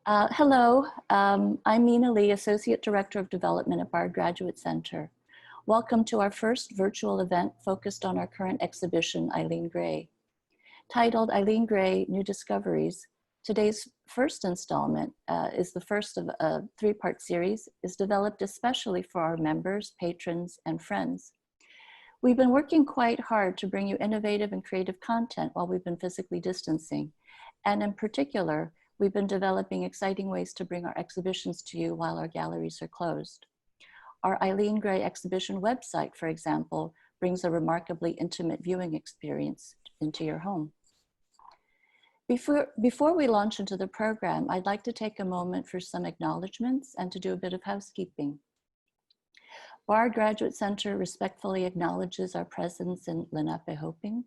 Hello, I'm Nina Lee, Associate Director of Development at Bard Graduate Center. Welcome to our first virtual event focused on our current exhibition, Eileen Gray. Titled Eileen Gray, New Discoveries, today's first installment is the first of a three-part series, is developed especially for our members, patrons, and friends. We've been working quite hard to bring you innovative and creative content while we've been physically distancing. And in particular, we've been developing exciting ways to bring our exhibitions to you while our galleries are closed. Our Eileen Gray exhibition website, for example, brings a remarkably intimate viewing experience into your home. Before we launch into the program, I'd like to take a moment for some acknowledgements and to do a bit of housekeeping. Bard Graduate Center respectfully acknowledges our presence in Lenape-Hoping,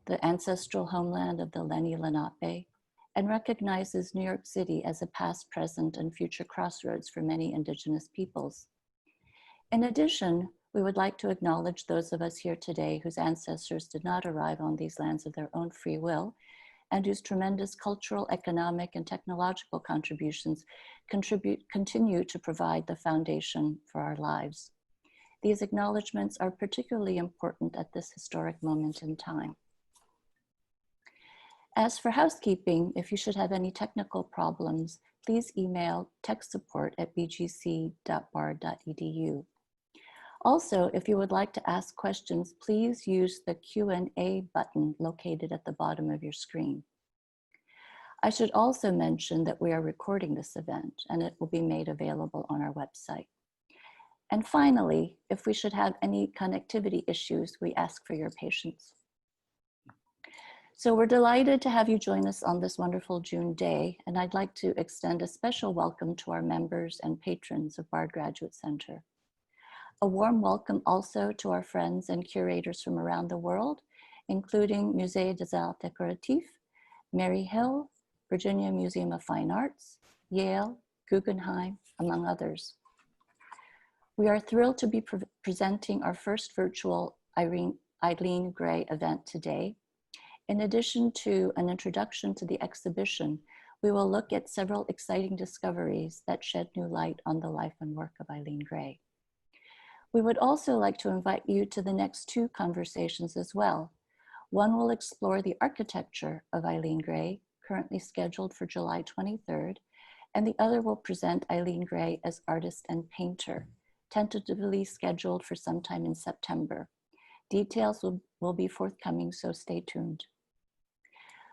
the ancestral homeland of the Lenni Lenape, and recognizes New York City as a past, present, and future crossroads for many Indigenous peoples. In addition, we would like to acknowledge those of us here today whose ancestors did not arrive on these lands of their own free will, and whose tremendous cultural, economic, and technological contributions continue to provide the foundation for our lives. These acknowledgements are particularly important at this historic moment in time. As for housekeeping, if you should have any technical problems, please email techsupport@bgc.bard.edu. Also, if you would like to ask questions, please use the Q&A button located at the bottom of your screen. I should also mention that we are recording this event and it will be made available on our website. And finally, if we should have any connectivity issues, we ask for your patience. So we're delighted to have you join us on this wonderful June day, and I'd like to extend a special welcome to our members and patrons of Bard Graduate Center. A warm welcome also to our friends and curators from around the world, including Musée des Arts Décoratifs, Mary Hill, Virginia Museum of Fine Arts, Yale, Guggenheim, among others. We are thrilled to be presenting our first virtual Eileen Gray event today. In addition to an introduction to the exhibition, we will look at several exciting discoveries that shed new light on the life and work of Eileen Gray. We would also like to invite you to the next two conversations as well. One will explore the architecture of Eileen Gray, currently scheduled for July 23rd, and the other will present Eileen Gray as artist and painter, tentatively scheduled for sometime in September. Details will be forthcoming, so stay tuned.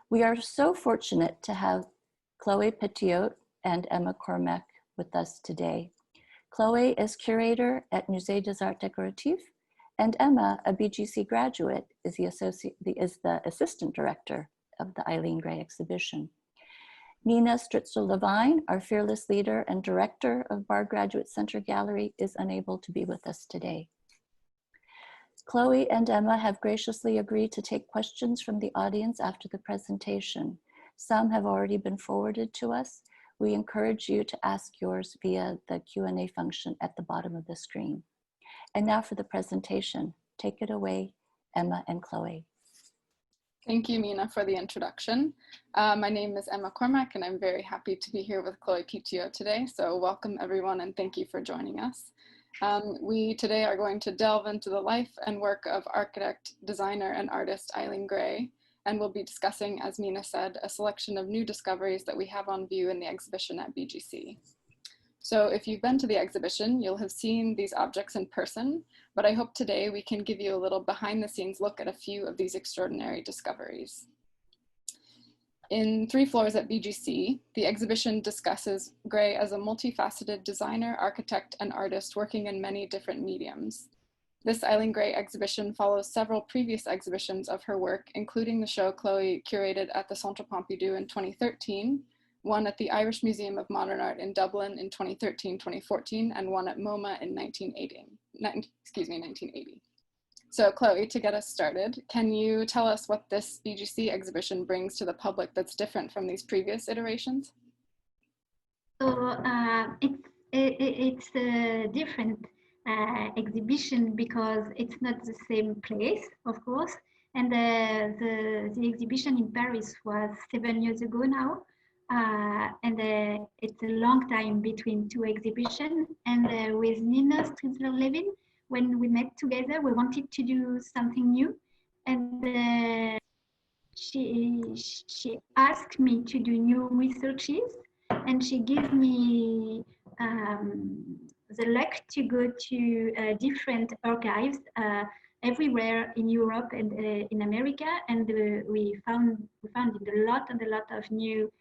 We are so fortunate to have Cloé Pitiot and Emma Cormack with us today. Cloé is curator at Musée des Arts Décoratifs, and Emma, a BGC graduate, is the assistant director of the Eileen Gray exhibition. Nina Stritzel-Levine, our fearless leader and director of Bard Graduate Center Gallery, is unable to be with us today. Cloé and Emma have graciously agreed to take questions from the audience after the presentation. Some have already been forwarded to us. We encourage you to ask yours via the Q&A function at the bottom of the screen. And now for the presentation. Take it away, Emma and Cloé. Thank you, Mina, for the introduction. My name is Emma Cormack, and I'm very happy to be here with Cloé Pitiot today. So welcome, everyone, and thank you for joining us. We today are going to delve into the life and work of architect, designer, and artist Eileen Gray, and we'll be discussing, as Mina said, a selection of new discoveries that we have on view in the exhibition at BGC. So if you've been to the exhibition, you'll have seen these objects in person, but I hope today we can give you a little behind-the-scenes look at a few of these extraordinary discoveries. In 3 floors at BGC, the exhibition discusses Gray as a multifaceted designer, architect, and artist working in many different mediums. This Eileen Gray exhibition follows several previous exhibitions of her work, including the show Cloé curated at the Centre Pompidou in 2013, one at the Irish Museum of Modern Art in Dublin in 2013-2014, and one at MoMA in 1980. So Cloé, to get us started, can you tell us what this BGC exhibition brings to the public that's different from these previous iterations? So it's a different exhibition because it's not the same place, of course. And the exhibition in Paris was 7 years ago now. and it's a long time between two exhibitions. And with Nina Stritzler-Levin, when we met together, we wanted to do something new. And she asked me to do new researches, and she gave me the luck to go to different archives everywhere in Europe and in America, and we found a lot of new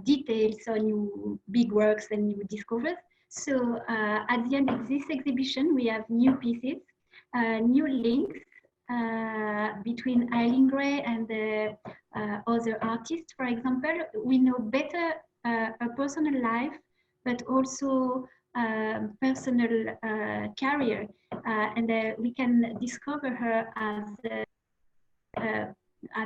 details or new big works and new discoveries. So at the end of this exhibition, we have new pieces, new links between Eileen Gray and the other artists. For example, we know better her personal life, but also personal career, and we can discover her as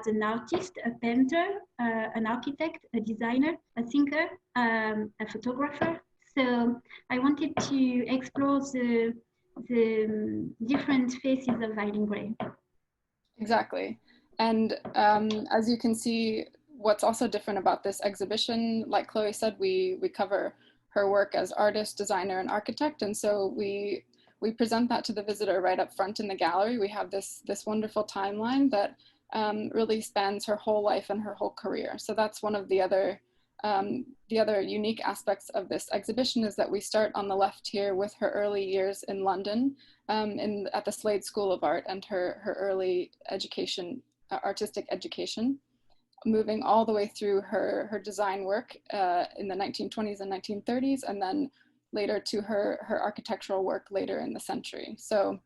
an artist, a painter, an architect, a designer, a thinker, a photographer. So I wanted to explore the different faces of Eileen Gray. Exactly. And as you can see, what's also different about this exhibition, like Cloé said, we cover her work as artist, designer, and architect. And so we present that to the visitor right up front in the gallery. We have this wonderful timeline that really spans her whole life and her whole career. So that's one of the other unique aspects of this exhibition, is that we start on the left here with her early years in London at the Slade School of Art and her early education, artistic education, moving all the way through her design work in the 1920s and 1930s, and then later to her architectural work later in the century. So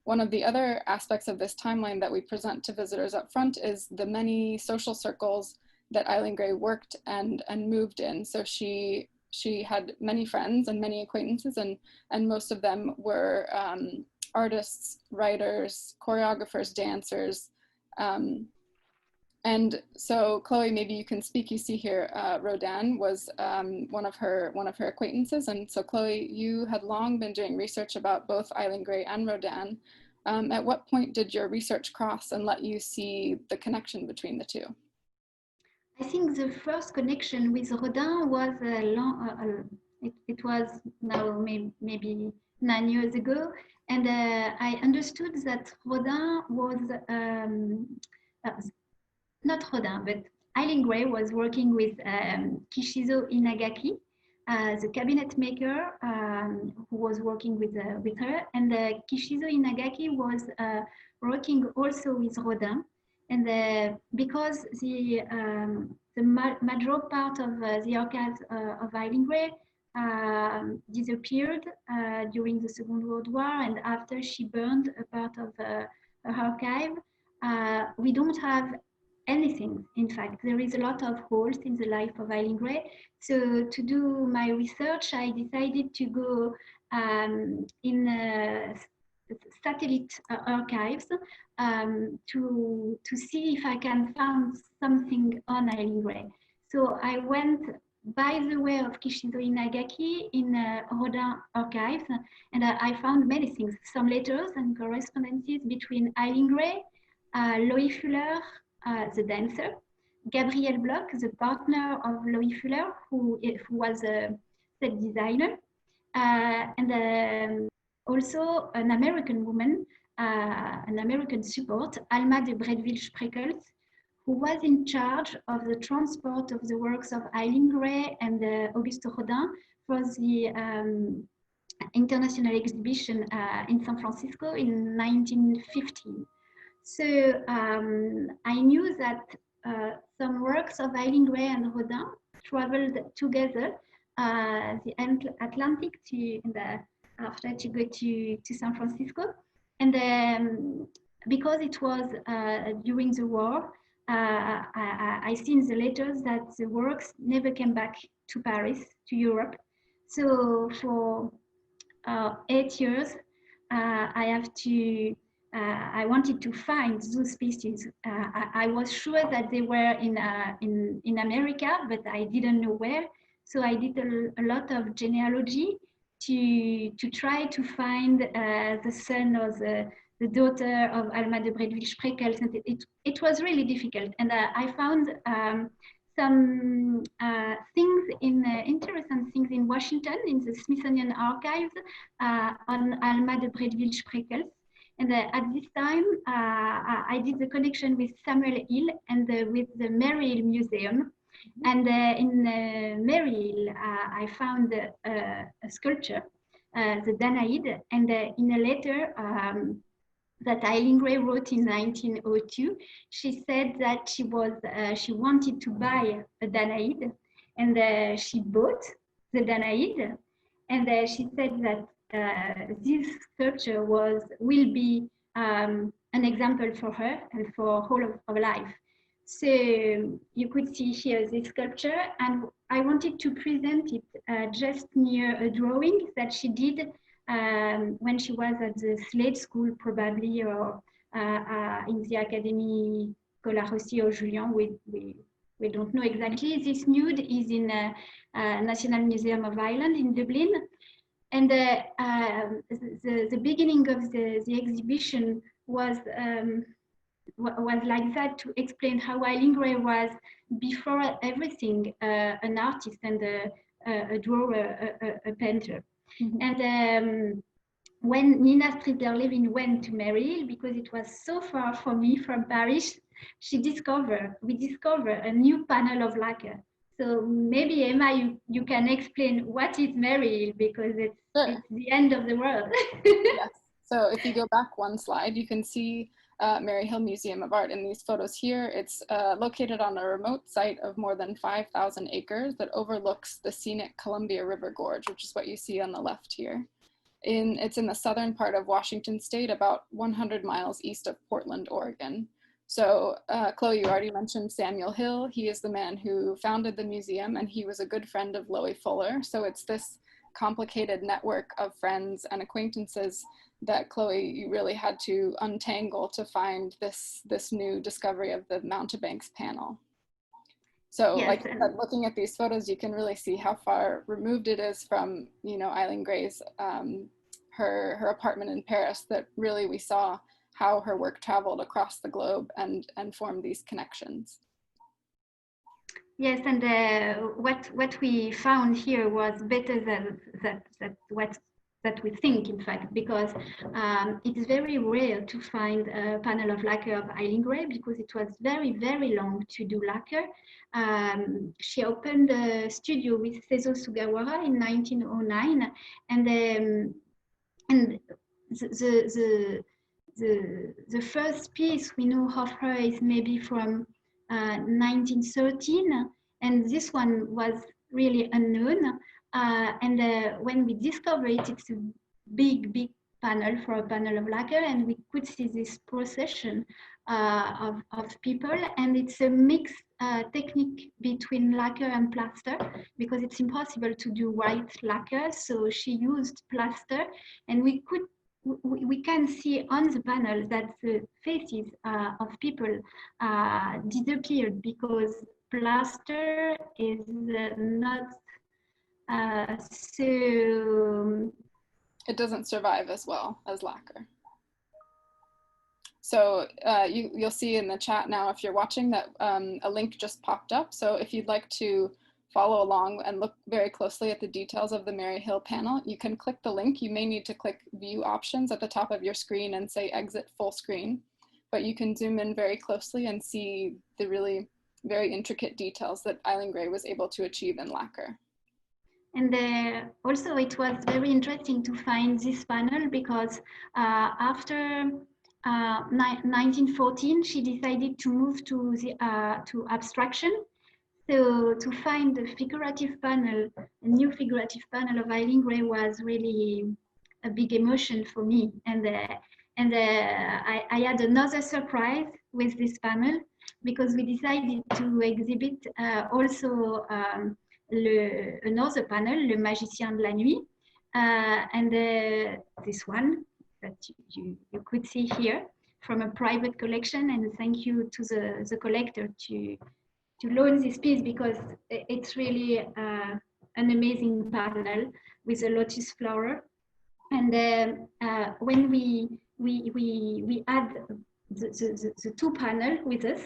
one of the other aspects of this timeline that we present to visitors up front is the many social circles that Eileen Gray worked and moved in. So she had many friends and many acquaintances, and most of them were artists, writers, choreographers, dancers. And so Cloé, maybe you can speak. You see here, Rodin was one of her acquaintances. And so Cloé, you had long been doing research about both Eileen Gray and Rodin. At what point did your research cross and let you see the connection between the two? I think the first connection with Rodin was it was now maybe 9 years ago, and I understood that Rodin was not Rodin, but Eileen Gray was working with Kishizo Inagaki, the cabinet maker who was working with her, and Kishizo Inagaki was working also with Rodin. And because the major part of the archives of Eileen Gray disappeared during the Second World War, and after she burned a part of her archive, we don't have anything. In fact, there is a lot of holes in the life of Eileen Gray. So to do my research, I decided to go in satellite archives to see if I can find something on Eileen Gray. So I went by the way of Kishizo Inagaki in Rodin archives, and I found many things, some letters and correspondences between Eileen Gray, Loie Fuller, the dancer, Gabrielle Bloch, the partner of Loie Fuller, who was a set designer, and also an American woman, an American support, Alma de Bretteville-Spreckels, who was in charge of the transport of the works of Eileen Gray and Auguste Rodin for the international exhibition in San Francisco in 1915. So I knew that some works of Eileen Gray and Rodin traveled together the Atlantic after to go to San Francisco. And because it was during the war, I see in the letters that the works never came back to Paris, to Europe. So for 8 years, I wanted to find those pieces. I was sure that they were in America, but I didn't know where. So I did a lot of genealogy to try to find the son or the daughter of Alma de Bretteville-Spreckels, and it was really difficult. And I found some interesting things in Washington in the Smithsonian Archives on Alma de Bretteville-Spreckels. And at this time, I did the connection with Samuel Hill and with the Mary Hill Museum. And in Mary Hill, I found a sculpture, the Danaid, and in a letter that Eileen Gray wrote in 1902, she said that she wanted to buy a Danaid, and she bought the Danaid, and she said that this sculpture will be an example for her and for whole of life. So you could see here this sculpture, and I wanted to present it just near a drawing that she did when she was at the Slade School, probably, or in the Académie Colarossi or Julian. We don't know exactly. This nude is in National Museum of Ireland in Dublin. And the beginning of the exhibition was like that, to explain how Eileen Gray was, before everything, an artist and a drawer, a painter. Mm-hmm. And when Nina Stritter-Levin went to Mary Hill, because it was so far for me from Paris, we discovered a new panel of lacquer. So maybe, Emma, you can explain what is Mary Hill, because it's the end of the world. Yes. So if you go back one slide, you can see Mary Hill Museum of Art in these photos here. It's located on a remote site of more than 5,000 acres that overlooks the scenic Columbia River Gorge, which is what you see on the left here. It's in the southern part of Washington State, about 100 miles east of Portland, Oregon. So Chloe, you already mentioned Samuel Hill. He is the man who founded the museum, and he was a good friend of Loie Fuller. So it's this complicated network of friends and acquaintances that Chloe, you really had to untangle to find this new discovery of the Mountebanks panel. So yes, like looking at these photos, you can really see how far removed it is from, you know, Eileen Gray's, her apartment in Paris, that really we saw how her work traveled across the globe and formed these connections. Yes, and what we found here was better than what we think, in fact, because it is very rare to find a panel of lacquer of Eileen Gray, because it was very, very long to do lacquer. She opened a studio with Seizo Sugawara in 1909, and the first piece we know of her is maybe from 1913, and this one was really unknown. When we discovered it, it's a big panel for a panel of lacquer, and we could see this procession of people, and it's a mixed technique between lacquer and plaster, because it's impossible to do white lacquer, so she used plaster, and we can see on the panel that the faces of people disappeared, because plaster is not so... It doesn't survive as well as lacquer. So you'll see in the chat now, if you're watching, that a link just popped up. So if you'd like to follow along and look very closely at the details of the Mary Hill panel, you can click the link. You may need to click view options at the top of your screen and say exit full screen, but you can zoom in very closely and see the really very intricate details that Eileen Gray was able to achieve in lacquer. And also it was very interesting to find this panel, because after 1914, she decided to move to abstraction. So to find a figurative panel, a new figurative panel of Eileen Gray, was really a big emotion for me. And I had another surprise with this panel, because we decided to exhibit also another panel, Le Magicien de la Nuit, and this one that you could see here from a private collection. And thank you to the collector to loan this piece, because it's really an amazing panel with a lotus flower. And when we add the two panels with us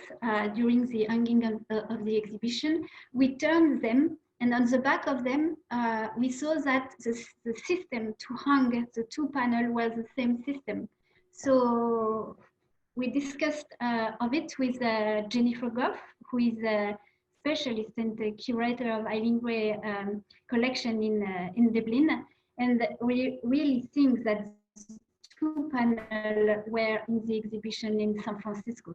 during the hanging of the exhibition. We turned them, and on the back of them, we saw that the system to hang the two panels was the same system. So we discussed of it with Jennifer Goff, who is a specialist and the curator of Eileen Gray collection in Dublin. And we really think that two panels were in the exhibition in San Francisco.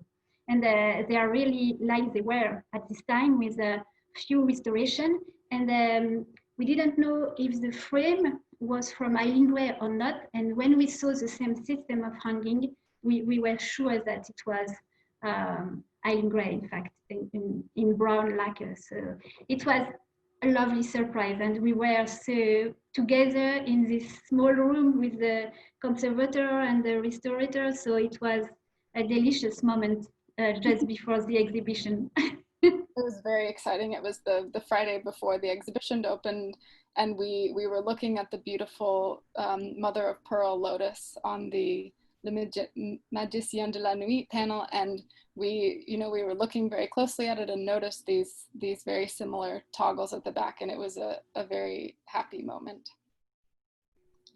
And they are really like they were at this time with a few restoration. And we didn't know if the frame was from Eileen Gray or not. And when we saw the same system of hanging, we were sure that it was Eileen Gray, in fact, in brown lacquer. So it was a lovely surprise, and we were so together in this small room with the conservator and the restorator. So it was a delicious moment just before the exhibition. It was very exciting. It was the Friday before the exhibition opened, and we were looking at the beautiful mother of pearl lotus on the Magicien de la Nuit panel, and we were looking very closely at it and noticed these very similar toggles at the back, and it was a very happy moment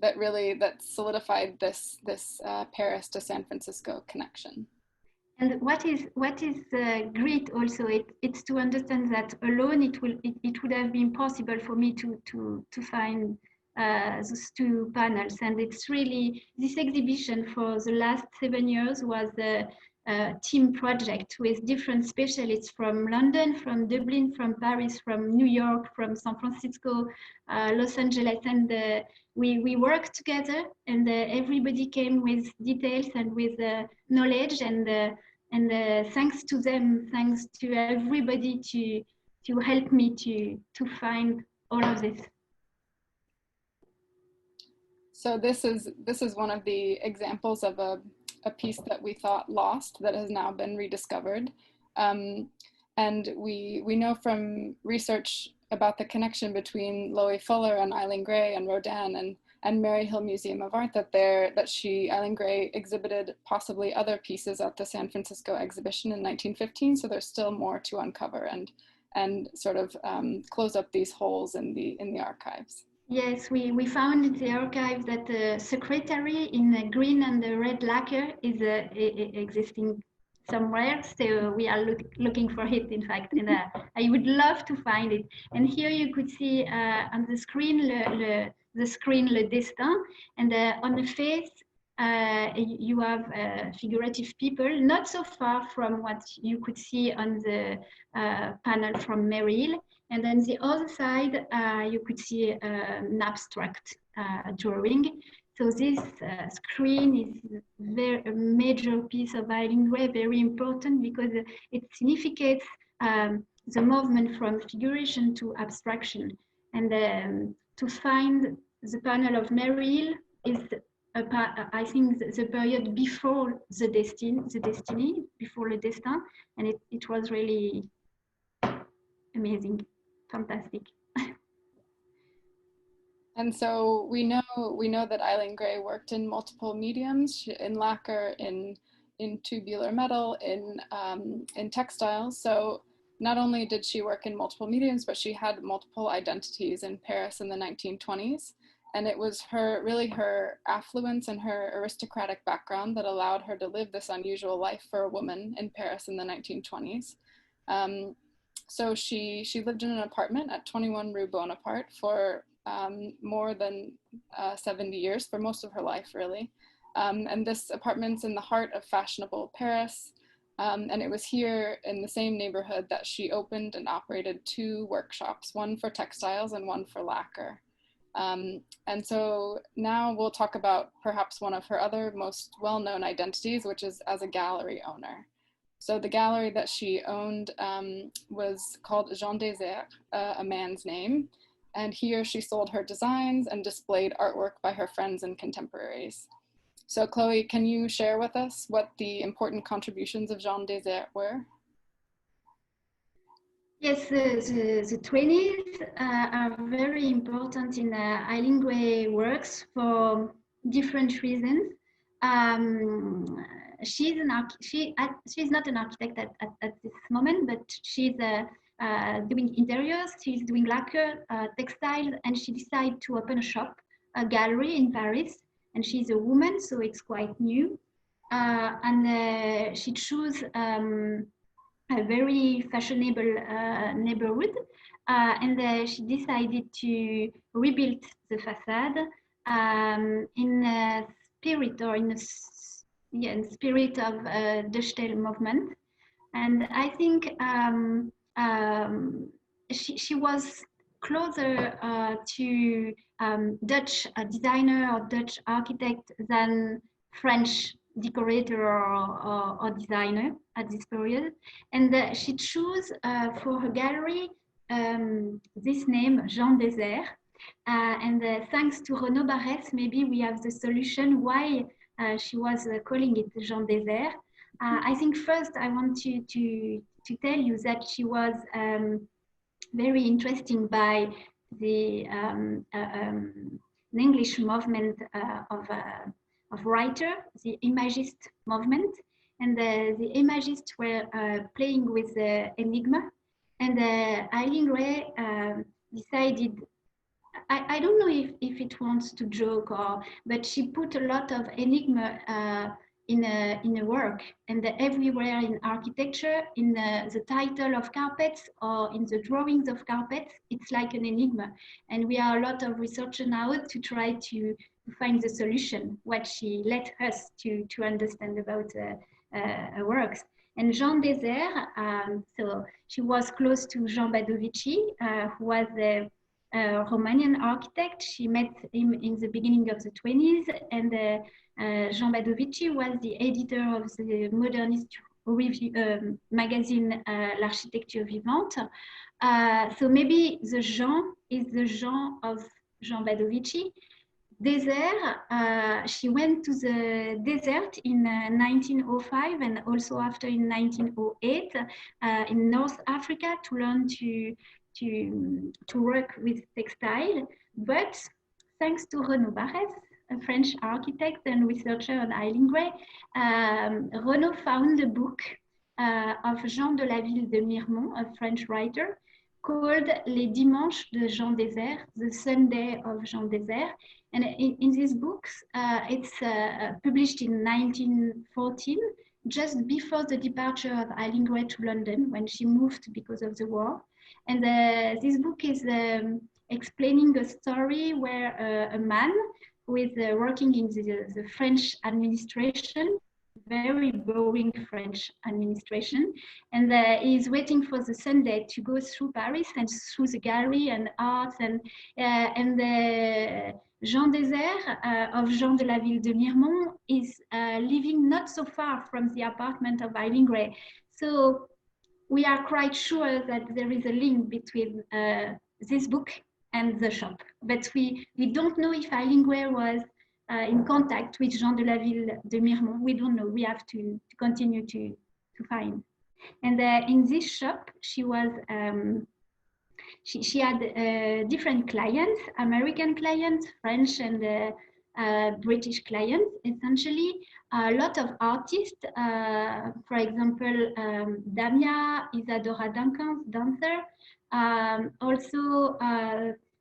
that solidified this Paris to San Francisco connection. And what is great also, it's to understand that alone it would have been possible for me to find those two panels. And it's really, this exhibition for the last 7 years was a team project with different specialists from London, from Dublin, from Paris, from New York, from San Francisco, Los Angeles, and we worked together, and everybody came with details and with knowledge, and thanks to them, thanks to everybody to help me to find all of this. So this is one of the examples of a piece that we thought lost that has now been rediscovered. And we know from research about the connection between Loie Fuller and Eileen Gray and Rodin and Maryhill Museum of Art that Eileen Gray exhibited possibly other pieces at the San Francisco exhibition in 1915. So there's still more to uncover and sort of close up these holes in the archives. Yes, we found in the archive that the secretary in the green and the red lacquer is existing somewhere. So we are looking for it, in fact, and I would love to find it. And here you could see on the screen Le Destin, and on the face you have figurative people, not so far from what you could see on the panel from Maryhill. And then the other side, you could see an abstract drawing. So this screen is a major piece of Eileen Gray, very important because it significates the movement from figuration to abstraction. And to find the panel of Maryhill is, I think, the period before the destiny, before Le Destin, and it was really amazing. Fantastic. And so we know that Eileen Gray worked in multiple mediums, in lacquer, in tubular metal, in textiles. So not only did she work in multiple mediums, but she had multiple identities in Paris in the 1920s. And it was her affluence and her aristocratic background that allowed her to live this unusual life for a woman in Paris in the 1920s. So she lived in an apartment at 21 Rue Bonaparte for more than 70 years, for most of her life, really. And this apartment's in the heart of fashionable Paris. And it was here in the same neighborhood that she opened and operated 2 workshops, one for textiles and one for lacquer. And so now we'll talk about perhaps one of her other most well-known identities, which is as a gallery owner. So the gallery that she owned was called Jean Désert, a man's name. And here she sold her designs and displayed artwork by her friends and contemporaries. So Chloe, can you share with us what the important contributions of Jean Désert were? Yes, the 20s are very important in Eileen Gray works for different reasons. She's not an architect at this moment, but she's doing interiors, she's doing lacquer, textiles, and she decided to open a shop, a gallery in Paris. And she's a woman, so it's quite new. And she chose a very fashionable neighborhood, and she decided to rebuild the facade in a spirit, or in spirit of digital movement. And I think she was closer to Dutch designer or Dutch architect than French decorator or designer at this period. And she chose for her gallery this name, Jean Désert. And thanks to Renaud Barès, maybe we have the solution why she was calling it Jean Désert. I think first I want to tell you that she was very interesting by the English movement of writer, the Imagist movement, and the Imagists were playing with the enigma, and Eileen Ray decided, I don't know if it wants to joke, but she put a lot of enigma in a work, and everywhere in architecture, in the title of carpets or in the drawings of carpets, it's like an enigma. And we are a lot of researchers now to try to find the solution, what she let us to understand about her works. And Jean Désert, so she was close to Jean Badovici, who was a Romanian architect. She met him in the beginning of the 20s, and Jean Badovici was the editor of the modernist review magazine L'Architecture Vivante. So maybe the Jean is the Jean of Jean Badovici. Désert, she went to the desert in 1905 and also after in 1908 in North Africa to learn to work with textile. But thanks to Renaud Barès, a French architect and researcher on Eileen Ray, Renaud found a book of Jean de la Ville de Miremont, a French writer, called Les Dimanches de Jean Désert, the Sunday of Jean Désert. And in these books, it's published in 1914, just before the departure of Eileen Ray to London, when she moved because of the war. And this book is explaining a story where a man who is working in the French administration, very boring French administration, and he's waiting for the Sunday to go through Paris and through the gallery and art, and Jean Désert of Jean de la Ville de Miremont is living not so far from the apartment of Eileen Ray. So we are quite sure that there is a link between this book and the shop, but we don't know if Eileen Ray was in contact with Jean de la Ville de Miremont. We don't know. We have to continue to find. And in this shop, she was she had different clients: American clients, French and British clients. Essentially, a lot of artists. For example, Damia, Isadora Duncan's dancer. Also,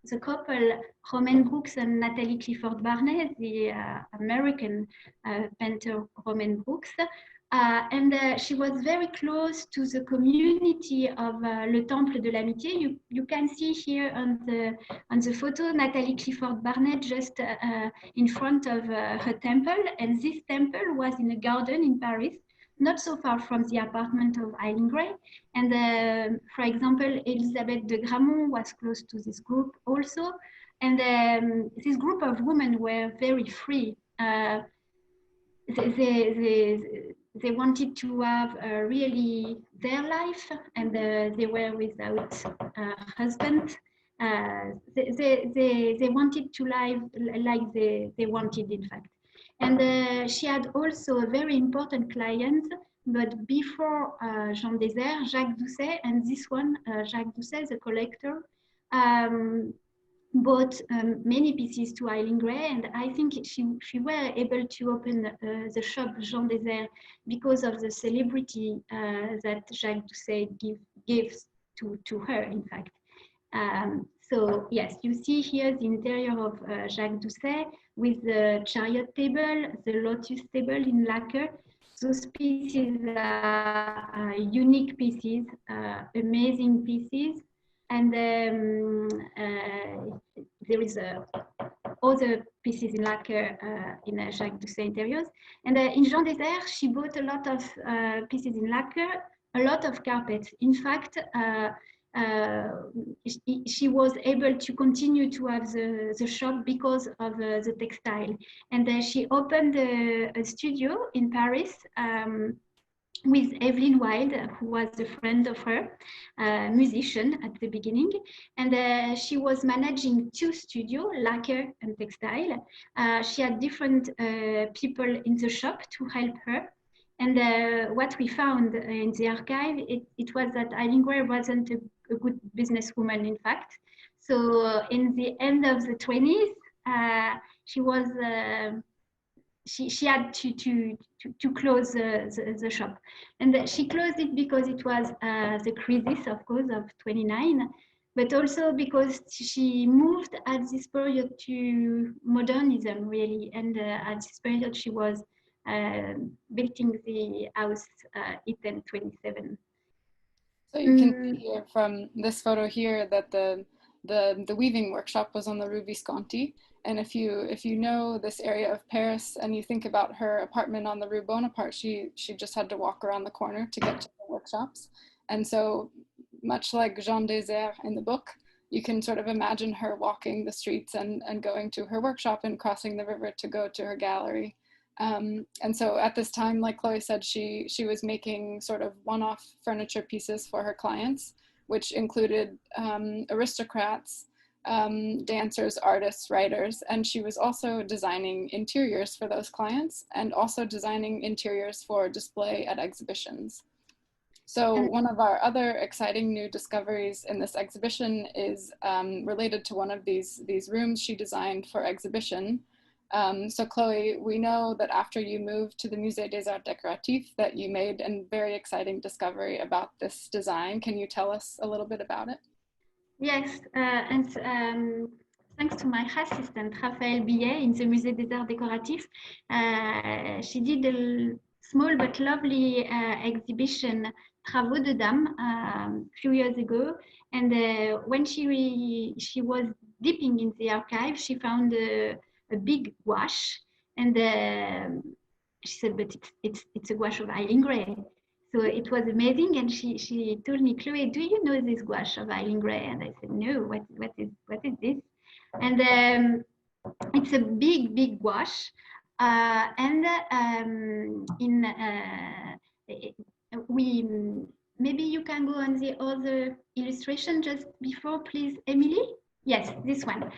the couple Romaine Brooks and Natalie Clifford Barnet, the American painter Romaine Brooks. And she was very close to the community of Le Temple de l'Amitié. You can see here on the photo Natalie Clifford Barnet just in front of her temple. And this temple was in a garden in Paris, not so far from the apartment of Eileen Ray. And for example, Elisabeth de Gramont was close to this group also. And this group of women were very free. They wanted to have really their life, and they were without husband. They wanted to live like they wanted, in fact. And she had also a very important client, but before Jean Désert, Jacques Doucet, and this one, Jacques Doucet, the collector, bought many pieces to Eileen Gray, and I think she were able to open the shop Jean Désert because of the celebrity that Jacques Doucet gives to her, in fact. So yes, you see here the interior of Jacques Doucet with the chariot table, the lotus table in lacquer. Those pieces are unique pieces, amazing pieces. And there is other pieces in lacquer in Jacques Doucet interiors. And in Jean Désert, she bought a lot of pieces in lacquer, a lot of carpets. In fact, she was able to continue to have the shop because of the textile. And she opened a studio in Paris with Evelyn Wild, who was a friend of her, musician at the beginning. And she was managing 2 studios, lacquer and textile. She had different people in the shop to help her. And what we found in the archive, it was that Eileen Gray wasn't a good businesswoman, in fact. So in the end of the 20s, she was she had to close the shop, and she closed it because it was the crisis, of course, of 29, but also because she moved at this period to modernism, really, and at this period she was building the house Iten 27. So you can see here from this photo here that the weaving workshop was on the Rue Visconti. And if you know this area of Paris and you think about her apartment on the Rue Bonaparte, she just had to walk around the corner to get to the workshops. And so much like Jean Désert in the book, you can sort of imagine her walking the streets and going to her workshop and crossing the river to go to her gallery. And so at this time, like Cloé said, she was making sort of one-off furniture pieces for her clients, which included aristocrats, dancers, artists, writers, and she was also designing interiors for those clients and also designing interiors for display at exhibitions. So one of our other exciting new discoveries in this exhibition is related to one of these rooms she designed for exhibition. So Cloé, we know that after you moved to the Musée des Arts Décoratifs that you made a very exciting discovery about this design. Can you tell us a little bit about it? Yes, and thanks to my assistant, Raphaël Billet, in the Musée des Arts Décoratifs, she did a small but lovely exhibition, Travaux de Dames, a few years ago. And when she was dipping in the archive, she found a big gouache, and she said, but it's a gouache of Eileen Gray. So it was amazing, and she told me, Cloé, do you know this gouache of Eileen Gray? And I said, no, what is this? And it's a big gouache, maybe you can go on the other illustration just before, please, Emily. Yes, this one.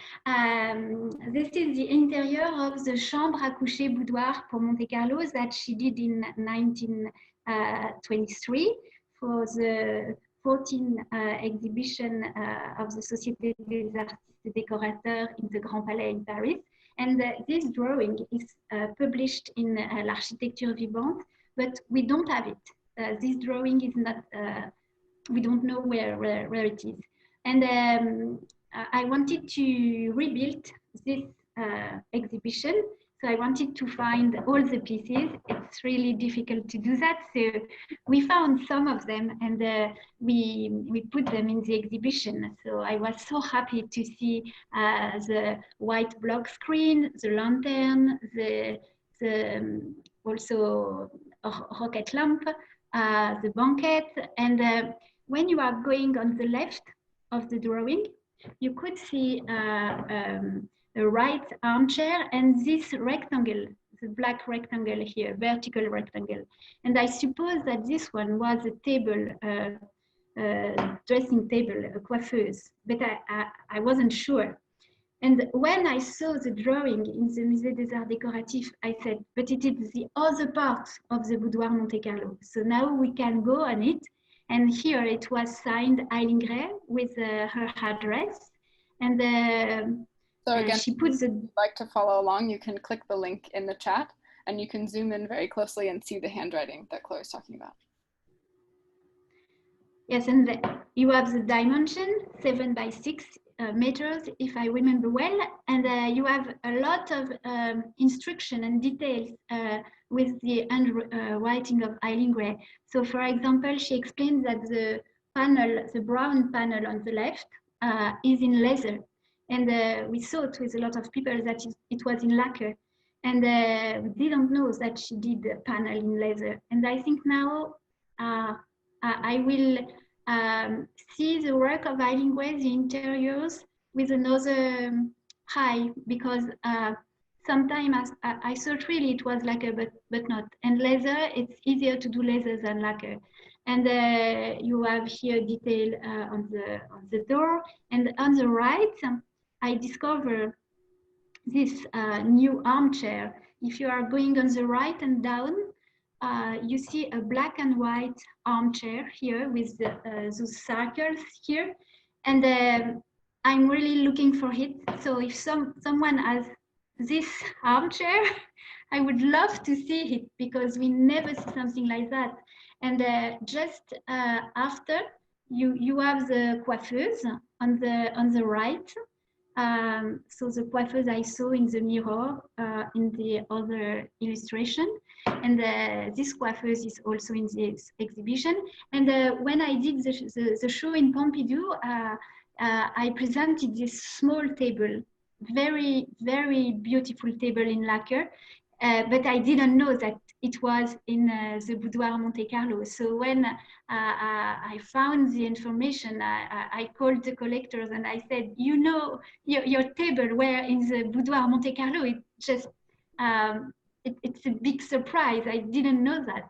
This is the interior of the chambre à coucher boudoir pour Monte Carlo that she did in 1923 for the 14th exhibition of the Société des Artistes Décorateurs in the Grand Palais in Paris. And this drawing is published in l'Architecture Vivante, but we don't have it. This drawing is not, we don't know where it is. And I wanted to rebuild this exhibition. So I wanted to find all the pieces. It's really difficult to do that. So we found some of them, and we put them in the exhibition. So I was so happy to see the white block screen, the lantern, the also rocket lamp, the banquet. And when you are going on the left of the drawing, you could see a right armchair and this rectangle, the black rectangle here, vertical rectangle. And I suppose that this one was a table, dressing table, a coiffeuse, but I wasn't sure. And when I saw the drawing in the Musée des Arts Décoratifs, I said, but it is the other part of the Boudoir Monte Carlo. So now we can go on it. And here it was signed Eileen Gray with her address. And so again, she put if you'd like to follow along, you can click the link in the chat and you can zoom in very closely and see the handwriting that Chloe is talking about. Yes, and you have the dimension 7 by 6 meters, if I remember well, and you have a lot of instruction and details with the handwriting of Eileen Gray. So, for example, she explains that the panel, the brown panel on the left, is in leather, and we thought with a lot of people that it was in lacquer, and we didn't know that she did the panel in leather. And I think now I will see the work of Eileen Gray, the interiors, with another eye, because sometimes I thought really it was lacquer, but not. And leather, it's easier to do leather than lacquer. And you have here detail on the door. And on the right, I discover this new armchair. If you are going on the right and down, you see a black and white armchair here with those circles here, and I'm really looking for it. So if someone has this armchair, I would love to see it, because we never see something like that. And just after, you have the coiffeuse on the right. So the coiffeuse I saw in the mirror in the other illustration, and this coiffeuse is also in this exhibition. And when I did the show in Pompidou, I presented this small table, very, very beautiful table in lacquer, but I didn't know that it was in the Boudoir Monte Carlo. So when I found the information, I called the collectors and I said, you know, your table were in the Boudoir Monte Carlo. It just, it's a big surprise. I didn't know that.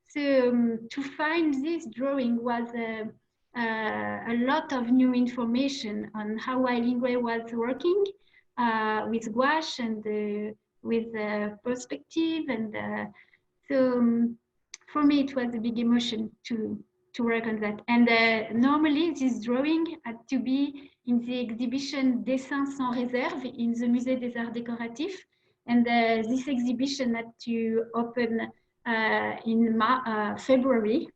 So to find this drawing was a lot of new information on how Eileen Gray was working with gouache and with perspective. And so for me, it was a big emotion to work on that. And normally, this drawing had to be in the exhibition Dessins sans réserve in the Musée des Arts Décoratifs. And this exhibition had to open in February.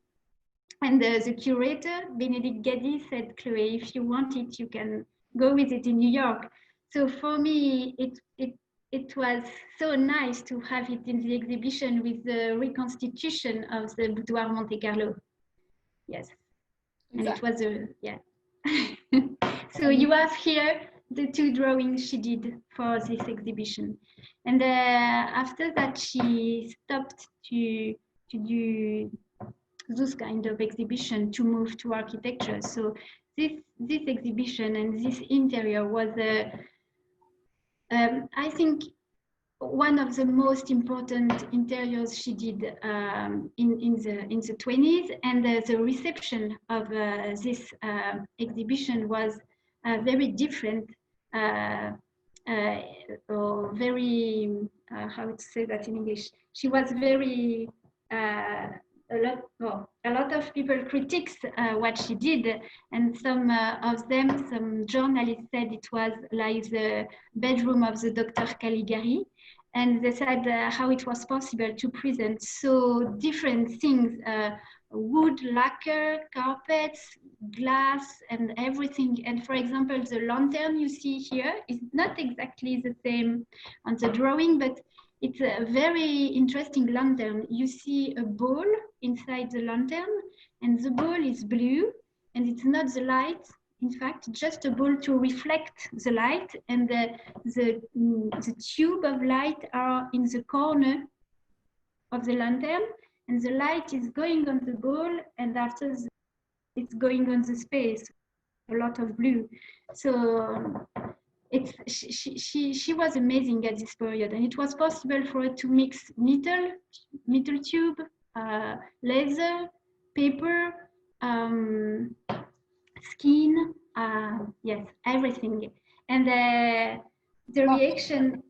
And the curator, Bénédicte Gady, said, Chloé, if you want it, you can go with it in New York. So for me, it was so nice to have it in the exhibition with the reconstitution of the Boudoir Monte Carlo. Yes, exactly. And it was yeah. So you have here the two drawings she did for this exhibition. And after that, she stopped to do those kind of exhibition to move to architecture. So this exhibition and this interior was I think one of the most important interiors she did in the 20s, and the reception of this exhibition was very different, or very how to say that in English. She was very a lot of people critiques what she did, and some of them, some journalists said it was like the bedroom of the Dr. Caligari, and they said how it was possible to present so different things, wood, lacquer, carpets, glass, and everything. And for example, the lantern you see here is not exactly the same on the drawing, but it's a very interesting lantern. You see a ball inside the lantern, and the ball is blue, and it's not the light. In fact, just a ball to reflect the light, and the tube of light are in the corner of the lantern, and the light is going on the ball, and after it's going on the space, a lot of blue. So she was amazing at this period, and it was possible for her to mix metal tube, leather, paper, skin, yes, everything. And the reaction,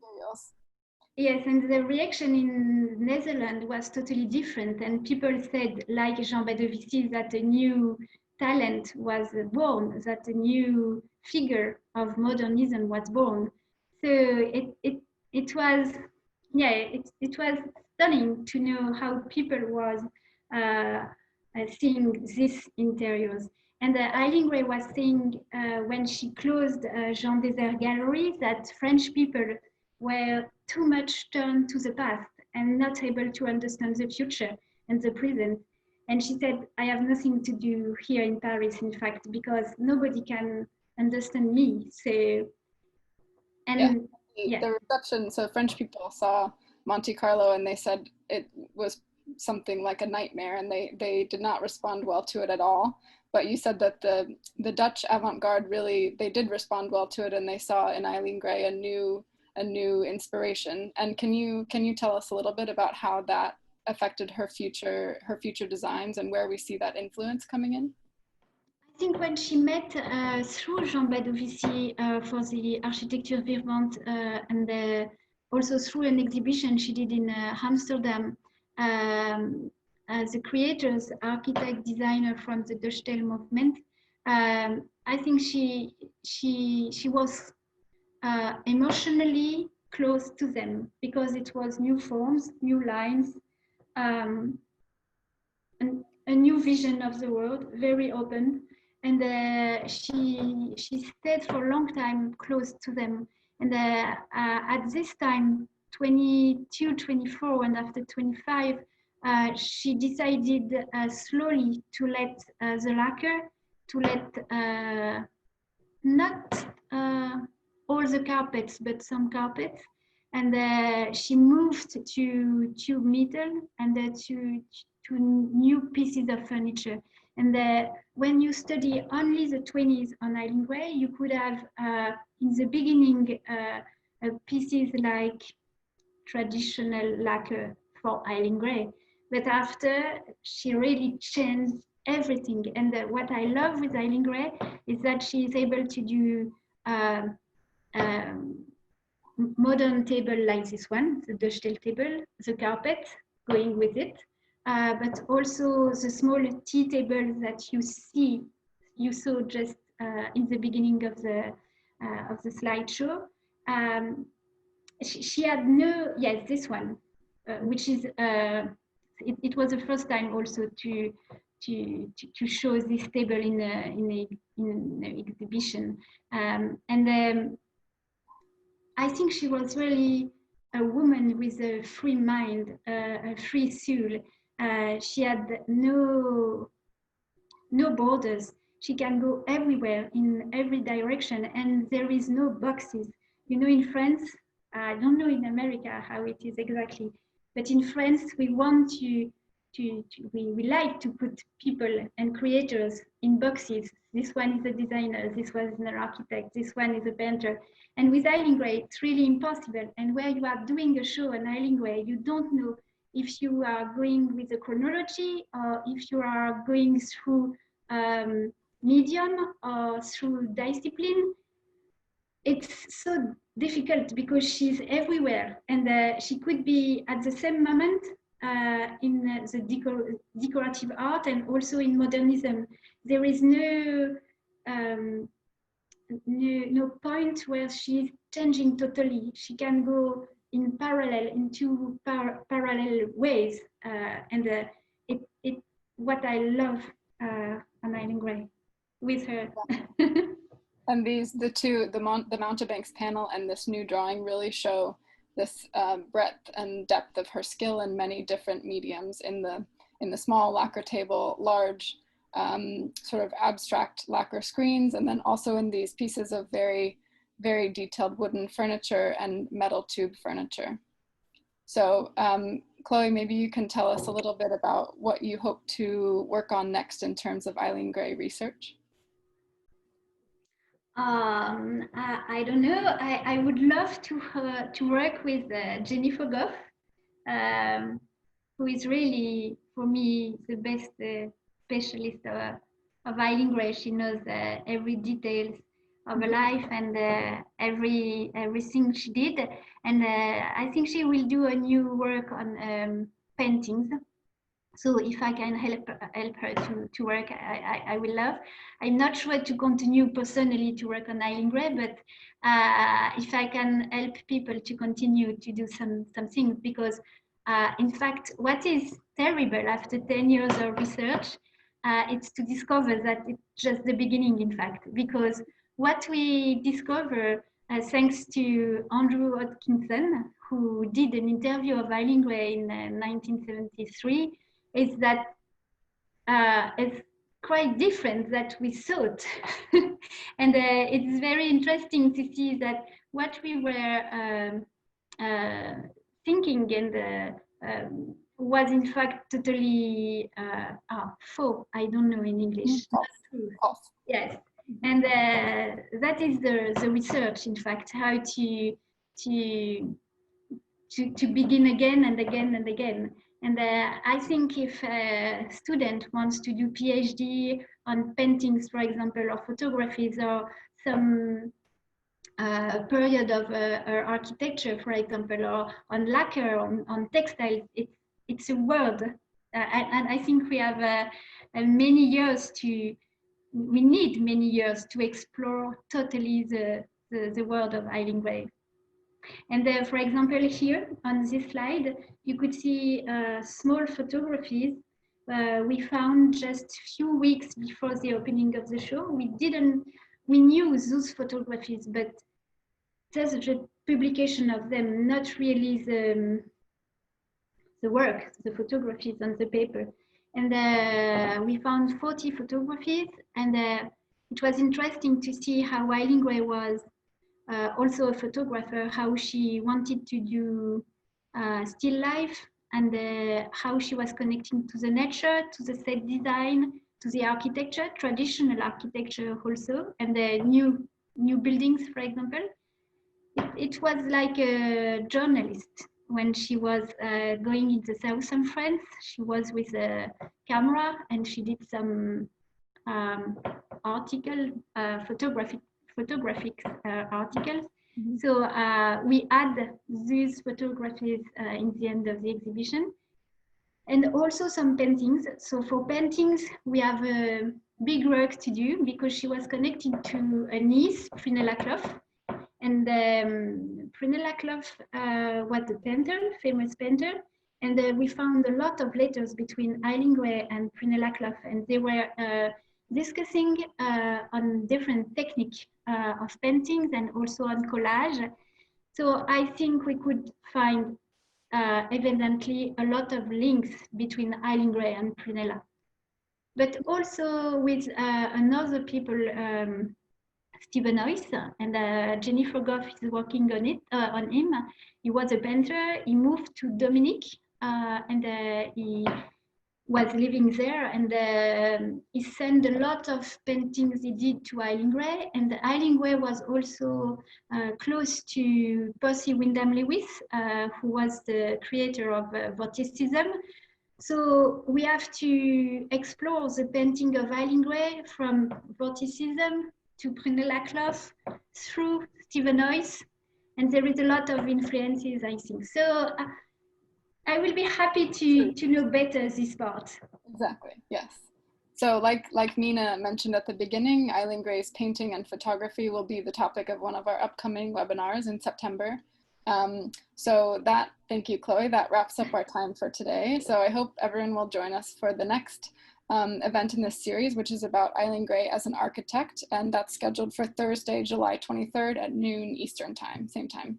yes, and the reaction in Netherlands was totally different. And people said, like Jean Badovici, that a new talent was born, that a new figure of modernism was born. So it was, yeah, it was stunning to know how people was seeing these interiors. And Eileen Gray was saying when she closed Jean Désert Gallery that French people were too much turned to the past and not able to understand the future and the present. And she said, I have nothing to do here in Paris, in fact, because nobody can understand me. So, and yeah. The reception, so French people saw Monte Carlo and they said it was something like a nightmare, and they did not respond well to it at all. But you said that the Dutch avant-garde really, they did respond well to it, and they saw in Eileen Gray a new inspiration. And can you tell us a little bit about how that affected her future designs and where we see that influence coming in? I think when she met through Jean Badovici for the Architecture Vivante and also through an exhibition she did in Amsterdam, as a creators, architect, designer from the Dutch Tale movement, I think she was emotionally close to them because it was new forms, new lines, and a new vision of the world, very open. And she stayed for a long time close to them. And at this time, 22, 24, and after 25, she decided slowly to let the lacquer, to let not all the carpets, but some carpets. And she moved to tube metal and to new pieces of furniture. And when you study only the 20s on Eileen Gray, you could have in the beginning pieces like traditional lacquer for Eileen Gray. But after, she really changed everything. And what I love with Eileen Gray is that she is able to do modern table like this one, the Dutch table, the carpet going with it, but also the small tea tables that you saw just in the beginning of the slideshow. She had no, yes, this one, which is it was the first time also to show this table in an exhibition, and I think she was really a woman with a free mind, a free soul. She had no borders. She can go everywhere in every direction, and there is no boxes. You know, in France, I don't know in America how it is exactly, but in France we want we like to put people and creators in boxes. This one is a designer, this one is an architect, this one is a painter. And with Eileen Gray, it's really impossible. And where you are doing a show on Eileen Gray, you don't know if you are going with a chronology or if you are going through medium or through discipline. It's so difficult because she's everywhere, and she could be at the same moment in the decorative art and also in modernism. There is no point where she's changing totally. She can go in parallel, in two parallel ways, and it what I love on Eileen Gray with her. And the mountebanks panel and this new drawing really show this breadth and depth of her skill in many different mediums, in the small lacquer table, large sort of abstract lacquer screens, and then also in these pieces of very, very detailed wooden furniture and metal tube furniture. So Cloé, maybe you can tell us a little bit about what you hope to work on next in terms of Eileen Gray research. I don't know. I would love to work with Jennifer Goff, who is really, for me, the best specialist of Eileen Gray. She knows every detail of her life and everything she did. And I think she will do a new work on paintings. So if I can help her to work, I will love. I'm not sure to continue personally to work on Eileen Gray, but if I can help people to continue to do some things, because in fact, what is terrible after 10 years of research, it's to discover that it's just the beginning, in fact, because what we discover, thanks to Andrew Hodkinson, who did an interview of Eileen Gray in 1973, is that it's quite different that we thought. And it's very interesting to see that what we were thinking and was in fact totally faux. I don't know in English. False. Yes, and that is the research, in fact, how to begin again and again and again. And I think if a student wants to do PhD on paintings, for example, or photographies, or some period of architecture, for example, or on lacquer, on textiles, it's a world. And I think we have many years we need many years to explore totally the world of Eileen Gray. And for example, here on this slide, you could see small photographies we found just a few weeks before the opening of the show. We knew those photographies, but there's a publication of them, not really the work, the photographies on the paper. And we found 40 photographies, and it was interesting to see how Eileen Gray was also a photographer, how she wanted to do still life, and how she was connecting to the nature, to the set design, to the architecture, traditional architecture also, and the new buildings, for example. It was like a journalist. When she was going into southern France, she was with a camera and she did some photographic articles. Mm-hmm. So we add these photographies in the end of the exhibition. And also some paintings. So for paintings, we have a big work to do because she was connected to a niece, Prunella Clough. And Prunella Clough was a painter, famous painter. And we found a lot of letters between Eileen Gray and Prunella Clough. And they were discussing on different techniques of paintings and also on collage. So I think we could find evidently a lot of links between Eileen Gray and Prunella. But also with another people, Stephen Oyce, and Jennifer Goff is working on him. He was a painter. He moved to Dominique, and he was living there, and he sent a lot of paintings he did to Eileen Gray. And Eileen Gray was also close to Percy Wyndham Lewis, who was the creator of Vorticism. So we have to explore the painting of Eileen Gray from Vorticism to Prunella Clough through Stephen Oyce, and there is a lot of influences, I think. So I will be happy to know better this part. Exactly, yes. So like Nina mentioned at the beginning, Eileen Gray's painting and photography will be the topic of one of our upcoming webinars in September. Thank you, Chloe, that wraps up our time for today. So I hope everyone will join us for the next event in this series, which is about Eileen Gray as an architect, and that's scheduled for Thursday, July 23rd at noon Eastern time, same time.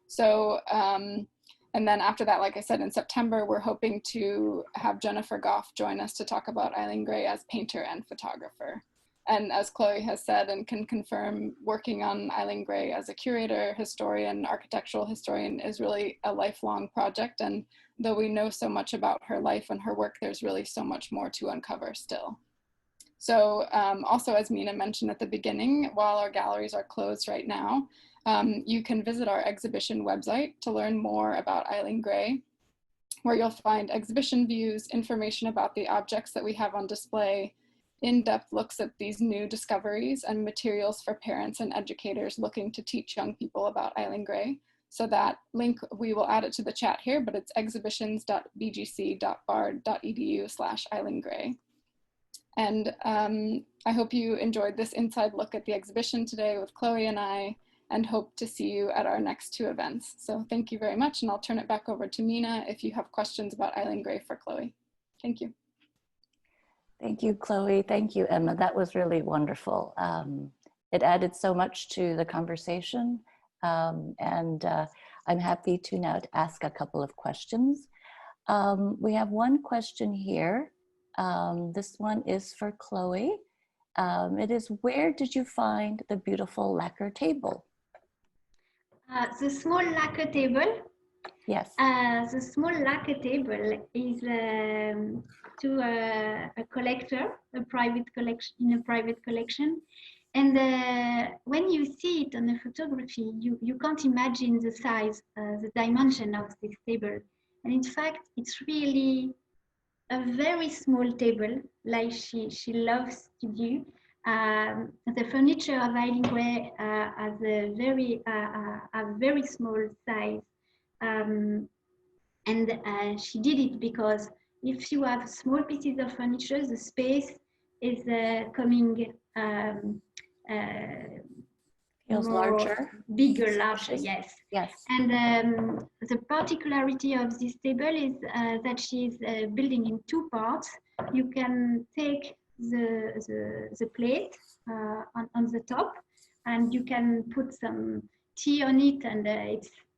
So, and then after that, like I said, in September, we're hoping to have Jennifer Goff join us to talk about Eileen Gray as painter and photographer. And as Chloe has said and can confirm, working on Eileen Gray as a curator, historian, architectural historian is really a lifelong project. And though we know so much about her life and her work, there's really so much more to uncover still. So also, as Mina mentioned at the beginning, while our galleries are closed right now, you can visit our exhibition website to learn more about Eileen Gray, where you'll find exhibition views, information about the objects that we have on display, in-depth looks at these new discoveries, and materials for parents and educators looking to teach young people about Eileen Gray. So that link, we will add it to the chat here, but it's exhibitions.bgc.bard.edu/Eileen Gray. And I hope you enjoyed this inside look at the exhibition today with Chloe and I, and hope to see you at our next 2 events. So thank you very much, and I'll turn it back over to Mina if you have questions about Eileen Gray for Chloe. Thank you. Thank you, Chloe. Thank you, Emma. That was really wonderful. It added so much to the conversation, and I'm happy to now ask a couple of questions. We have one question here. This one is for Chloe. It is, where did you find the beautiful lacquer table? The small lacquer table. Yes. The small lacquer table is to a collector, a private collection, in a private collection. And when you see it on a photography, you can't imagine the size, the dimension of this table. And in fact, it's really a very small table, like she loves to do. The furniture of Eileen Gray has a very small size. And she did it because if you have small pieces of furniture, the space is coming feels larger, larger, yes. Yes. And the particularity of this table is that she's building in 2 parts. You can take the plate on the top, and you can put some tea on it, and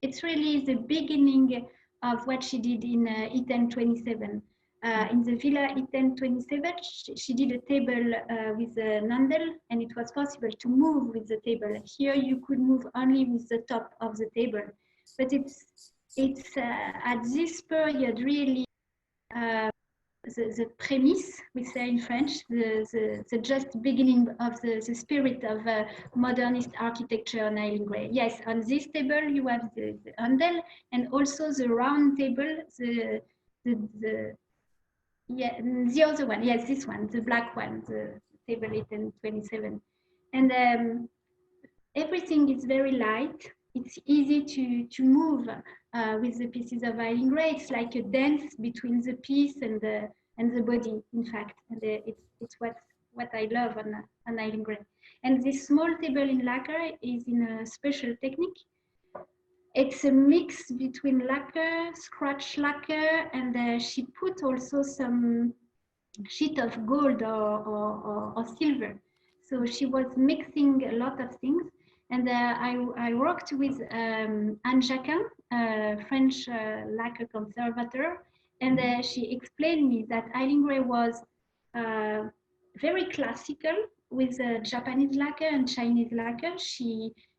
it's really the beginning of what she did in E1027. In the Villa E1027, she did a table with a handle, and it was possible to move with the table. Here you could move only with the top of the table. But it's at this period really the premise, we say in French, the just beginning of the spirit of modernist architecture on Eileen Gray. Yes, on this table you have the handle, and also the round table, the other one, yes, this one, the black one, the table 827. And everything is very light. It's easy to move with the pieces of Eileen Gray. It's like a dance between the piece and the body, in fact. And it's what I love on Eileen Gray. And this small table in lacquer is in a special technique. It's a mix between lacquer, scratch lacquer, and she put also some sheet of gold or silver. So she was mixing a lot of things. And I worked with Anne Jacquin, a French lacquer conservator, and she explained me that Eileen Gray was very classical with Japanese lacquer and Chinese lacquer.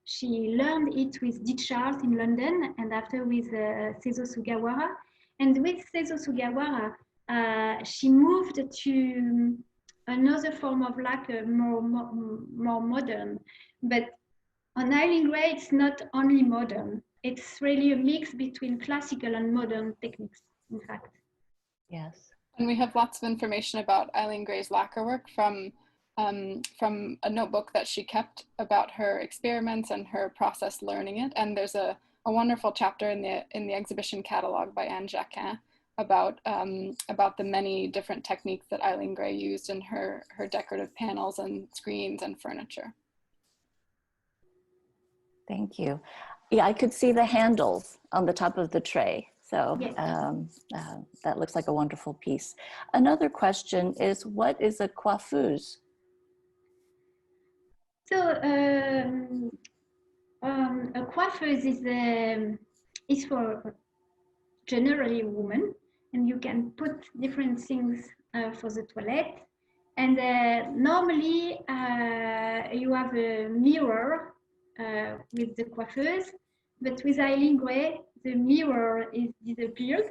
She learned it with D. Charles in London, and after with Seizo Sugawara. And with Seizo Sugawara, she moved to another form of lacquer, more modern. But on Eileen Gray, it's not only modern. It's really a mix between classical and modern techniques, in fact. Yes. And we have lots of information about Eileen Gray's lacquer work from a notebook that she kept about her experiments and her process learning it. And there's a wonderful chapter in the exhibition catalog by Anne Jacquin about the many different techniques that Eileen Gray used in her decorative panels and screens and furniture. Thank you. Yeah, I could see the handles on the top of the tray. So that looks like a wonderful piece. Another question is, what is a coiffeuse? So a coiffeuse is for generally a woman, and you can put different things for the toilet. And normally you have a mirror with the coiffeuse, but with Eileen Gray, the mirror is disappeared.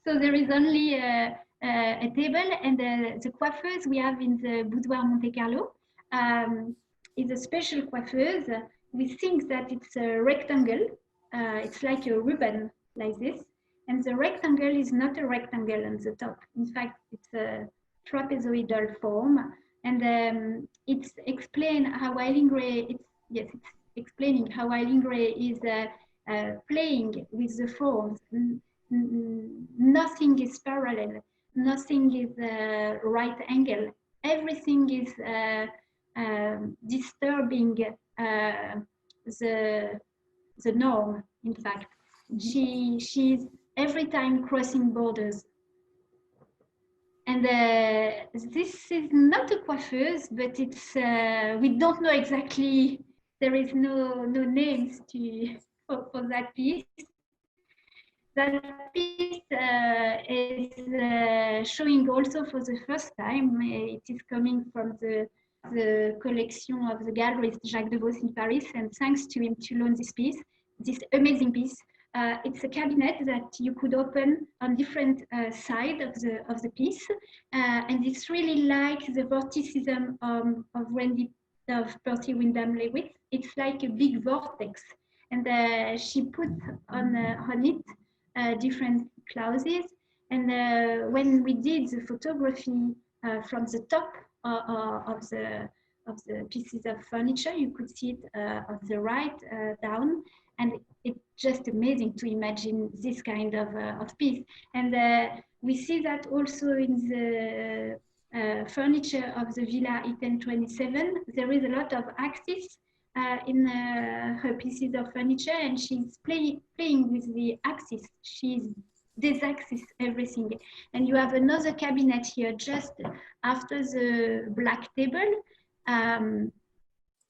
So there is only a table, and the coiffeuse we have in the Boudoir Monte Carlo is a special coiffeuse. We think that it's a rectangle. It's like a ribbon like this. And the rectangle is not a rectangle on the top. In fact, it's a trapezoidal form. And it's explain how Eileen Gray, it's explaining how Eileen Gray is playing with the forms. Nothing is parallel, nothing is right angle. Everything is disturbing the norm, in fact. She's every time crossing borders. And this is not a coiffeuse, but it's we don't know exactly. There is no names for that piece. That piece is showing also for the first time. It is coming from the collection of the gallerist Jacques Devos in Paris, and thanks to him to loan this piece, this amazing piece. It's a cabinet that you could open on different sides of the piece, and it's really like the vorticism of Percy Wyndham Lewis. It's like a big vortex, and she put on it different clauses. And when we did the photography from the top of the pieces of furniture, you could see it on the right down, and it's just amazing to imagine this kind of piece. And we see that also in the furniture of the Villa E1027. There is a lot of axis in her pieces of furniture, and she's playing with the axis. She's this-axis everything. And you have another cabinet here just after the black table.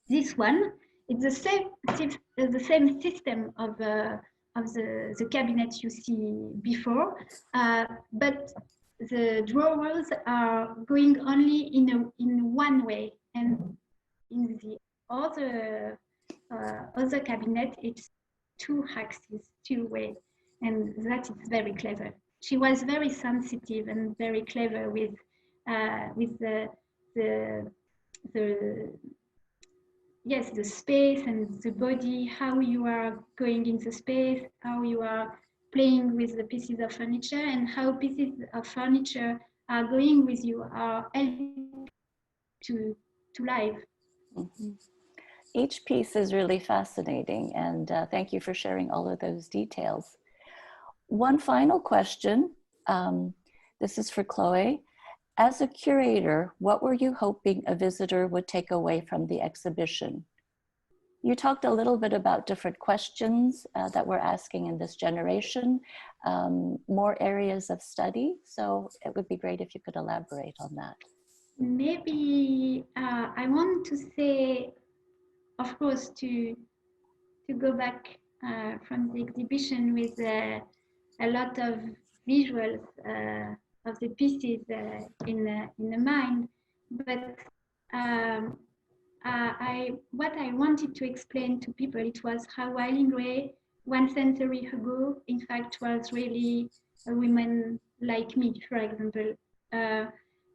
This one, it's the same system of the cabinet you see before, but the drawers are going only in one way, and in the other cabinet it's two axes, two way, and that is very clever. She was very sensitive and very clever with the space and the body, how you are going in the space, how you are playing with the pieces of furniture, and how pieces of furniture are going with you, are helping to life. Mm-hmm. Each piece is really fascinating, and thank you for sharing all of those details. One final question, this is for Cloé. As a curator, what were you hoping a visitor would take away from the exhibition? You talked a little bit about different questions that we're asking in this generation, more areas of study, so it would be great if you could elaborate on that. Maybe I want to say, of course, to go back from the exhibition with a lot of visuals of the pieces in the mind, but what I wanted to explain to people, it was how Eileen Gray 1 century ago, in fact, was really a woman like me, for example.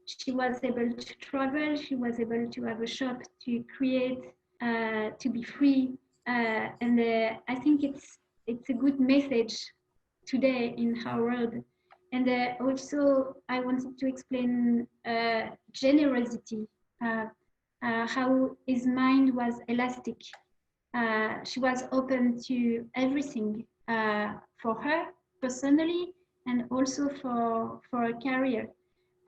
She was able to travel, she was able to have a shop, to create, to be free, and I think it's a good message today in our world. And also I wanted to explain generosity, how his mind was elastic. She was open to everything for her personally, and also for a career.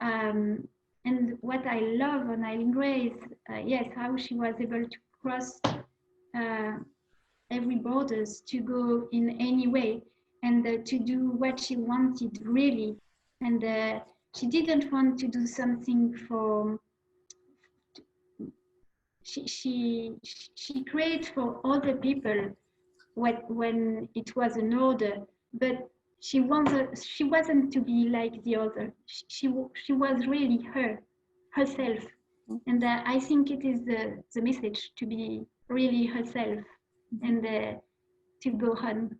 And what I love on Eileen Gray is, yes, how she was able to cross every borders, to go in any way, and to do what she wanted really. And she didn't want to do something for, she created for other people when it was an order, but she wasn't to be like the other. She was really herself. And I think it is the message, to be really herself and to go on.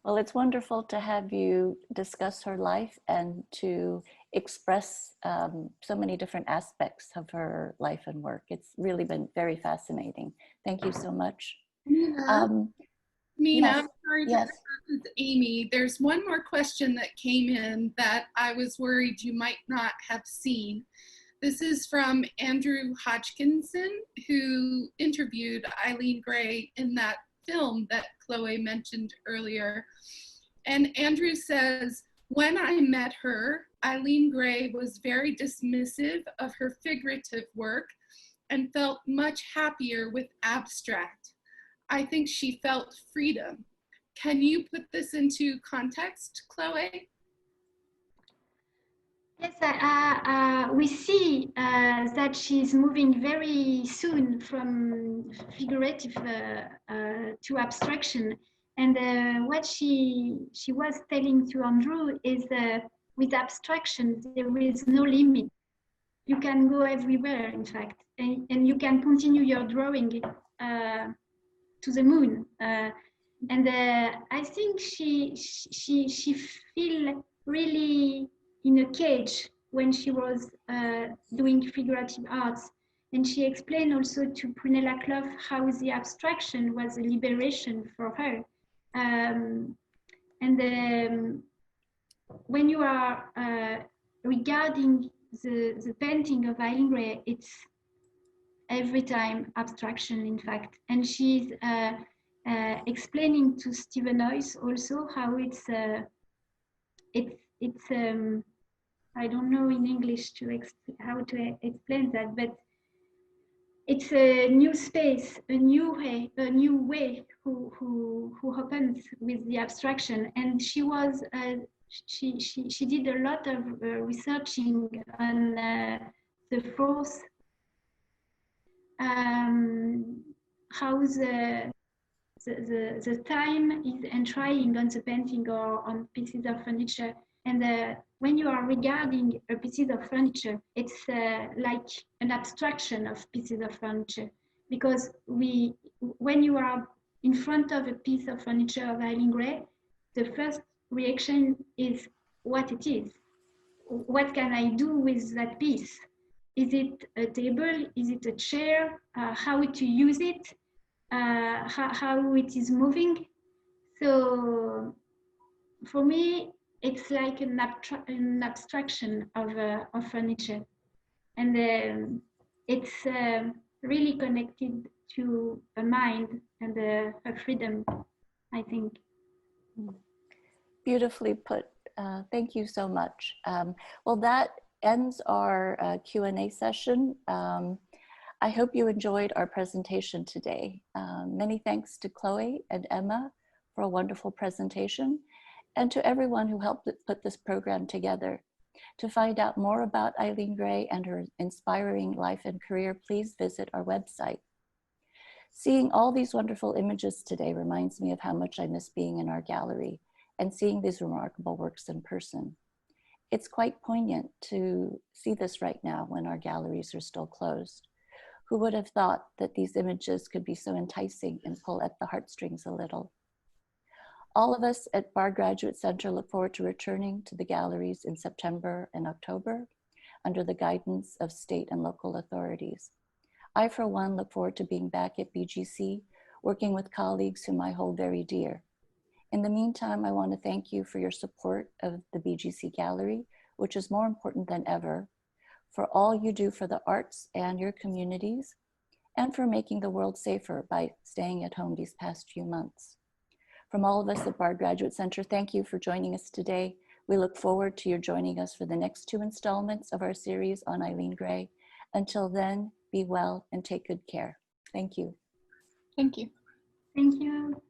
Well, it's wonderful to have you discuss her life and to express so many different aspects of her life and work. It's really been very fascinating. Thank you so much. Mina, yes, I'm sorry to yes. interrupt with Amy. There's one more question that came in that I was worried you might not have seen. This is from Andrew Hodgkinson, who interviewed Eileen Gray in that film that Cloé mentioned earlier. And Andrew says, when I met her, Eileen Gray was very dismissive of her figurative work and felt much happier with abstract. I think she felt freedom. Can you put this into context, Cloé? Yes, we see that she's moving very soon from figurative to abstraction. And what she was telling to Andrew is with abstraction, there is no limit. You can go everywhere, in fact, and you can continue your drawing to the moon. I think she feel really in a cage when she was doing figurative arts. And she explained also to Prunella Clough how the abstraction was a liberation for her. When you are regarding the painting of Eileen Gray, it's every time abstraction, in fact. And she's explaining to Stephen Oyce also how it's I don't know in English how to explain that, but it's a new space, a new way who opens with the abstraction. And she was she did a lot of researching on the force, how the time is entering on the painting or on pieces of furniture. And when you are regarding a piece of furniture, it's like an abstraction of pieces of furniture, because when you are in front of a piece of furniture of Eileen Gray, the first reaction is what it is. What can I do with that piece? Is it a table? Is it a chair? How to use it? How it is moving? So for me, it's like an abstraction of furniture, and it's really connected to a mind and a freedom, I think. Beautifully put. Thank you so much. Well, that ends our Q&A session. I hope you enjoyed our presentation today. Many thanks to Cloé and Emma for a wonderful presentation, and to everyone who helped put this program together. To find out more about Eileen Gray and her inspiring life and career, please visit our website. Seeing all these wonderful images today reminds me of how much I miss being in our gallery and seeing these remarkable works in person. It's quite poignant to see this right now when our galleries are still closed. Who would have thought that these images could be so enticing and pull at the heartstrings a little? All of us at Bard Graduate Center look forward to returning to the galleries in September and October under the guidance of state and local authorities. I, for one, look forward to being back at BGC, working with colleagues whom I hold very dear. In the meantime, I want to thank you for your support of the BGC Gallery, which is more important than ever, for all you do for the arts and your communities, and for making the world safer by staying at home these past few months. From all of us at Bard Graduate Center, thank you for joining us today. We look forward to your joining us for the next 2 installments of our series on Eileen Gray. Until then, be well and take good care. Thank you. Thank you. Thank you.